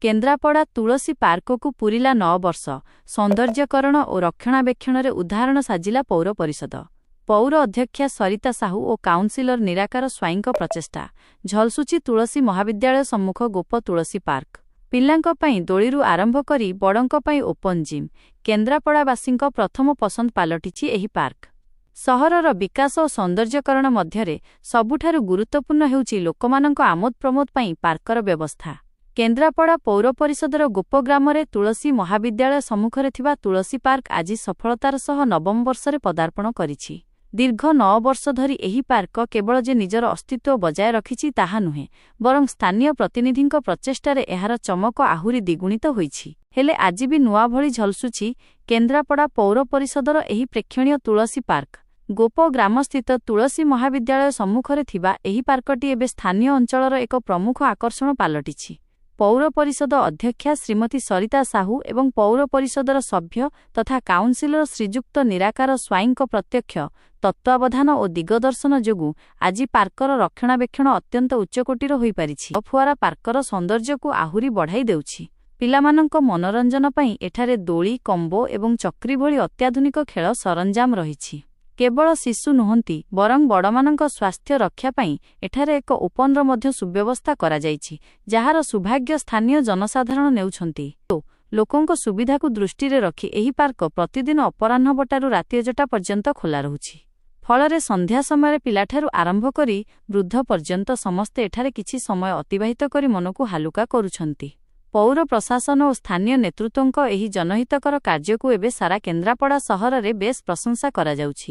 केन्द्रापड़ा तुलसी पार्ककु पूरिला 9 वर्ष सौंदर्यकरण और रक्षणाबेक्षण उदाहरण साजिला पौर परिषद। पौर अध्यक्षा सरिता साहू और काउंसिलर निराकार स्वाईंक प्रचेष्टा झलसुची तुलसी महाविद्यालय सम्मुख गोप तुलसी पार्क। पिलांक पई दोळीरु आरंभ करी बड़ंक पई ओपन जिम केन्द्रापड़ावासींक प्रथम पसंद पालटिछि एही पार्क। सहरर विकास और सौंदर्यकरण मध्यरे सबुठारु गुरुत्वपूर्ण हेउछि लोकमानंक आमोद प्रमोद पई पार्कर व्यवस्था। केन्द्रापड़ा पौर परिषदर गोपग्रामरे तुलसी महाविद्यालय सम्मुखरे थिबा तुलसी पार्क आज सफलतार सह नवम वर्षरे पदार्पण करिछि। दीर्घ 9 वर्ष धरी एही पार्क केवल जे निजर अस्तित्व बजाय रखिछि ताहा नुहे, बरं स्थानीय प्रतिनिधिंक प्रचेष्टारे एहार चमक आहुरी द्विगुणित होइछि। हेले आज भी नुआ भଳି झलसुछि केन्द्रापड़ा पौर परिषदर एही प्रेक्षणीय तुलसी पार्क। गोप ग्रामस्थित तुलसी महाविद्यालय सम्मुखरे थिबा एही पार्कटी एबे स्थानीय अंचलर एक प्रमुख आकर्षण पालटिछि। पौर परिषद अध्यक्षा श्रीमती सरिता साहू एवं पौर परिषदर सभ्य तथा काउंसिलर श्रीजुक्त निराकार स्वाईंक प्रत्यक्ष तत्वावधान और दिगदर्शन जोगु आज पार्कर रक्षणाबेक्षण अत्यंत उच्चकोटीर होई पारिछि। फुआरा पार्कर सौंदर्यकु आहुरी बढ़ाई देउछि। पिलामानंक मनोरंजन पई एठारे दोली कंबो एवं चक्री भଳି अत्याधुनिक खेल सरंजाम रहिछि। केवल शिशु नुहंती बरं बड़मानंक स्वास्थ्य रक्षा पई एठारे एक ओपनर मध्य सुव्यवस्था करा जाइछि, जहार सौभाग्य स्थानीय जनसाधारण नेउछंती। लोकंक सुविधा को दृष्टि रे रखी एही पार्क प्रतिदिन अपराह्न बटारु राति 8टा पर्यंत खोला रहुछि। फलरे संध्या समय पिलाठारु आरंभ करी वृद्ध पर्यंत समस्ते एठारे किछि समय अतिबाहित करी मनकु हालुका करुछंती। पौर प्रशासन और स्थानीय नेतृत्वंक एही जनहितकर कार्यकु एबे सारा केन्द्रापड़ा सहर रे बेस प्रशंसा करा जाउछि।